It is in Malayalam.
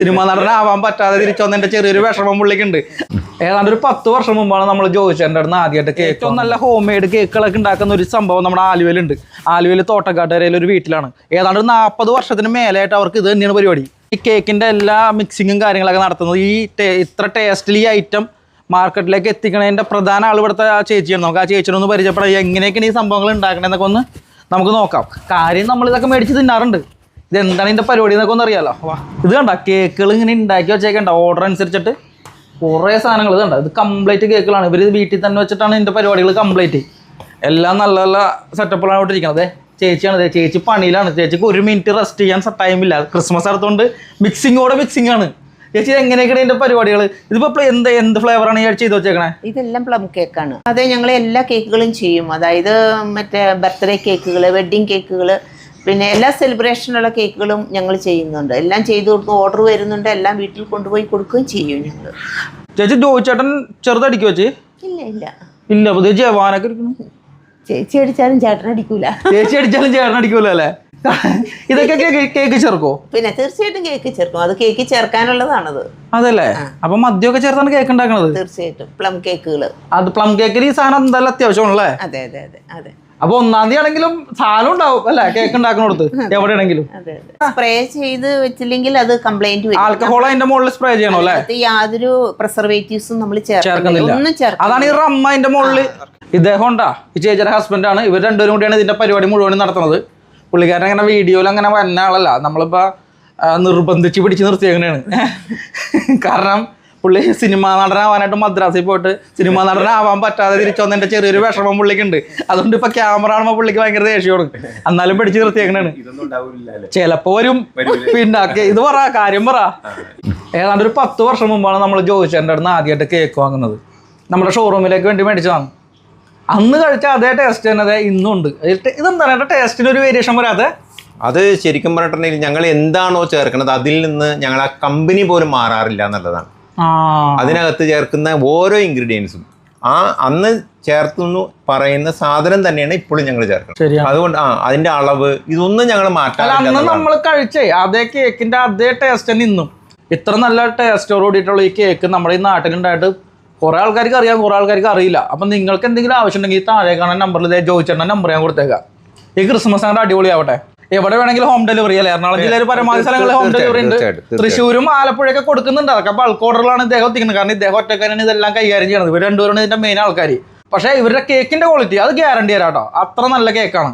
സിനിമ നടനാവാൻ പറ്റാതെ തിരിച്ചു വന്നതിന്റെ ചെറിയൊരു വിഷമം പുള്ളിക്കുണ്ട്. ഏതാണ്ട് ഒരു 10 വർഷം മുമ്പാണ് നമ്മൾ ജോയിച്ചേട്ടൻ്റെ അടുത്ത് ആദ്യമായിട്ട് കേക്ക്. ഏറ്റവും നല്ല ഹോം മെയ്ഡ് കേക്കുകളൊക്കെ ഉണ്ടാക്കുന്ന ഒരു സംഭവം നമ്മുടെ ആലുവയിലുണ്ട്. ആലുവയിൽ തോട്ടക്കാട്ടുകരയിൽ ഒരു വീട്ടിലാണ്. ഏതാണ്ട് 40 വർഷത്തിന് മേലായിട്ട് അവർക്ക് ഇത് തന്നെയാണ് പരിപാടി. ഈ കേക്കിന്റെ എല്ലാ മിക്സിങ്ങും കാര്യങ്ങളൊക്കെ നടത്തുന്നത് ഇത്ര ടേസ്റ്റിൽ ഈ ഐറ്റം മാർക്കറ്റിലേക്ക് എത്തിക്കണതിന്റെ പ്രധാന ആൾ ഇവിടുത്തെ ആ ചേച്ചിയാണ്. നമുക്ക് ആ ചേച്ചിനൊന്ന് പരിചയപ്പെടാം. എങ്ങനെയൊക്കെയാണ് ഈ സംഭവങ്ങൾ ഉണ്ടാക്കണേന്നൊക്കെ ഒന്ന് നമുക്ക് നോക്കാം. കാര്യം നമ്മൾ ഇതൊക്കെ മേടിച്ച് തിന്നാറുണ്ട്. ഇതെന്താണ് ഇതിന്റെ പരിപാടി എന്നൊക്കെ ഒന്ന് അറിയാലോ. ഇത് കണ്ട കേക്കുകൾ ഇങ്ങനെ ഉണ്ടാക്കി വെച്ചേക്കണ്ട ഓർഡർ അനുസരിച്ചിട്ട് കുറേ സാധനങ്ങൾ. ഇത് കണ്ട ഇത് കംപ്ലീറ്റ് കേക്കുകളാണ്. ഇവർ വീട്ടിൽ തന്നെ വെച്ചിട്ടാണ് ഇതിന്റെ പരിപാടികൾ കംപ്ലീറ്റ്. എല്ലാം നല്ല നല്ല സെറ്റപ്പുകളാണ് ഇട്ടിരിക്കുന്നത്. ചേച്ചിയാണ്, ചേച്ചി പണിയിലാണ്. ചേച്ചിക്ക് 1 മിനിറ്റ് റെസ്റ്റ് ചെയ്യാൻ ടൈമില്ല. ക്രിസ്മസ് അടുത്തോണ്ട് മിക്സിംഗ് ആണ്. ചേച്ചി എങ്ങനെയൊക്കെയാണ് ഇതിന്റെ പരിപാടികൾ? ഇതിപ്പോ എന്ത് ഫ്ലേവറാണ് ഈ ചെയ്ത് വെച്ചേക്കണേ? ഇതെല്ലാം പ്ലം കേക്കാണ്. അതെ, ഞങ്ങൾ എല്ലാ കേക്കുകളും ചെയ്യും. അതായത് മറ്റേ ബർത്ത്ഡേ കേക്കുകൾ, വെഡ്ഡിങ് കേക്കുകൾ, പിന്നെ എല്ലാ സെലിബ്രേഷനുള്ള കേക്കുകളും ഞങ്ങൾ ചെയ്യുന്നുണ്ട്. എല്ലാം ചെയ്തു കൊടുക്കും. ഓർഡർ വരുന്നുണ്ട്. എല്ലാം വീട്ടിൽ കൊണ്ടുപോയി കൊടുക്കുകയും ചെയ്യും ഞങ്ങൾ. ചേച്ചി ജോയിച്ചേട്ടൻ ചെറുതടിക്കുവോ ചേച്ചി? ഇല്ല ഇല്ല ഇല്ല. പുതിയ ജവാനൊക്കെ ഇരിക്കുന്നു. ചേച്ചി അടിച്ചാലും ചേട്ടൻ അടിക്കൂല. ചേച്ചി അടിച്ചാലും ചേട്ടൻ അടിക്കൂല അല്ലേ? ഇതൊക്കെ കേക്ക് ചേർക്കോ? പിന്നെ തീർച്ചയായിട്ടും കേക്ക് ചേർക്കും. അത് കേക്ക് ചേർക്കാനുള്ളതാണത്. അതല്ലേ? അപ്പൊ മദ്യമൊക്കെ ചേർത്താണ് കേക്ക് ഉണ്ടാക്കണത്? തീർച്ചയായിട്ടും പ്ലം കേക്കുകൾ. അത് പ്ലം കേക്കിൽ ഈ സാധനം എന്തായാലും അത്യാവശ്യമാണല്ലേ? അതെ അതെ അതെ അതെ. അപ്പൊ 1-ാം തീയതി ആണെങ്കിലും സാധനം ഉണ്ടാവും അല്ലെ? കേക്ക് ഉണ്ടാക്കണോടത്ത് എവിടെയാണെങ്കിലും. അതെ അതെ. സ്പ്രേ ചെയ്ത് വെച്ചില്ലെങ്കിൽ അത് കംപ്ലൈന്റ് വരും. ആൽക്കഹോൾ അതിന്റെ മുകളിൽ സ്പ്രേ ചെയ്യണോ അല്ലെ? യാതൊരു പ്രിസർവേറ്റീവ്സും നമ്മൾ ചേർക്കുന്നില്ല. അതാണ് ഈ റമ്മ അതിന്റെ മുകളിൽ. ഇദ്ദേഹം ഉണ്ടാ ഈ ചേച്ചിയുടെ ഹസ്ബൻഡാണ്. ഇവർ രണ്ടുപേരും കൂടിയാണ് ഇതിന്റെ പരിപാടി മുഴുവൻ നടത്തുന്നത്. പുള്ളിക്കാരൻ അങ്ങനെ വീഡിയോയിൽ അങ്ങനെ വന്ന ആളല്ല. നമ്മളിപ്പോ നിർബന്ധിച്ച് പിടിച്ച് നിർത്തിയേക്കണേണ്. കാരണം പുള്ളി സിനിമാ നടനാവാനായിട്ട് മദ്രാസിൽ പോയിട്ട് സിനിമാ നടനാവാൻ പറ്റാതെ തിരിച്ചു വന്നതിന്റെ ചെറിയൊരു വിഷമം പുള്ളിക്കുണ്ട്. അതുകൊണ്ട് ഇപ്പൊ ക്യാമറ കാണുമ്പോൾ പുള്ളിക്ക് ഭയങ്കര ദേഷ്യമാണ്. എന്നാലും പിടിച്ച് നിർത്തിയേക്കണേണ്. ചിലപ്പോ വരും. പിന്നെ ഇത് പറ, കാര്യം പറ. ഏതാണ്ട് ഒരു 10 വർഷം മുമ്പാണ് നമ്മൾ ജോയിച്ചേട്ടൻ്റെ അടുത്ത് ആദ്യമായിട്ട് കേക്ക് വാങ്ങുന്നത്. നമ്മുടെ ഷോറൂമിലേക്ക് വേണ്ടി മേടിച്ചതാണ്. അന്ന് കഴിച്ച അതേ ടേസ്റ്റ് തന്നെ ഇന്നും ഉണ്ട്. ഇതെന്താണ് ടേസ്റ്റിന് ഒരു വേരിയേഷൻ വരാതെ? അത് ശരിക്കും പറഞ്ഞിട്ടുണ്ടെങ്കിൽ ഞങ്ങൾ എന്താണോ ചേർക്കുന്നത് അതിൽ നിന്ന് ഞങ്ങൾ ആ കമ്പനി പോലും മാറാറില്ല എന്നുള്ളതാണ്. അതിനകത്ത് ചേർക്കുന്ന ഓരോ ഇൻഗ്രീഡിയൻസും അന്ന് ചേർത്തു പറയുന്ന സാധനം തന്നെയാണ് ഇപ്പോഴും ഞങ്ങൾ ചേർക്കുന്നത്. അതുകൊണ്ട് അതിന്റെ അളവ് ഇതൊന്നും ഞങ്ങൾ മാറ്റാറില്ല. അന്ന് നമ്മൾ കഴിച്ചേ അതേ കേക്കിന്റെ അതേ ടേസ്റ്റ് തന്നെ ഇന്നും. ഇത്ര നല്ല ടേസ്റ്റോട് കൂടിയിട്ടുള്ള ഈ കേക്ക് നമ്മുടെ ഈ നാട്ടിലുണ്ടായിട്ട് കുറെ ആൾക്കാർക്ക് അറിയാം, കുറെ ആൾക്കാർക്ക് അറിയില്ല. അപ്പം നിങ്ങൾക്ക് എന്തെങ്കിലും ആവശ്യം ഉണ്ടെങ്കിൽ താഴെ കാണാൻ നമ്പറിൽ ജോയിച്ചേട്ടൻ്റെ നമ്പർ ഞാൻ കൊടുത്തേക്കാം. ഈ ക്രിസ്മസ് അങ്ങോട്ട് അടിപൊളിയാവട്ടെ. എവിടെ വേണമെങ്കിലും ഹോം ഡെലിവറി അല്ലേ? എറണാകുളം ജില്ലയിൽ പരമാവധി സ്ഥലങ്ങളിൽ ഹോം ഡെലിവറി ഉണ്ട്. തൃശ്ശൂരും ആലപ്പുഴയൊക്കെ കൊടുക്കുന്നുണ്ട്. അതൊക്കെ ബൾക്ക് ഓർഡറിലാണ് ഇദ്ദേഹം എത്തിക്കുന്നത്. കാരണം ഇദ്ദേഹം ഒറ്റക്കാരാണ് ഇതെല്ലാം കൈകാര്യം ചെയ്യുന്നത്. ഇവർ രണ്ടുപേരാണ് ഇതിന്റെ മെയിൻ ആൾക്കാർ. പക്ഷേ ഇവരുടെ കേക്കിന്റെ ക്വാളിറ്റി അത് ഗ്യാരണ്ടി തരാം കേട്ടോ. അത്ര നല്ല കേക്കാണ്.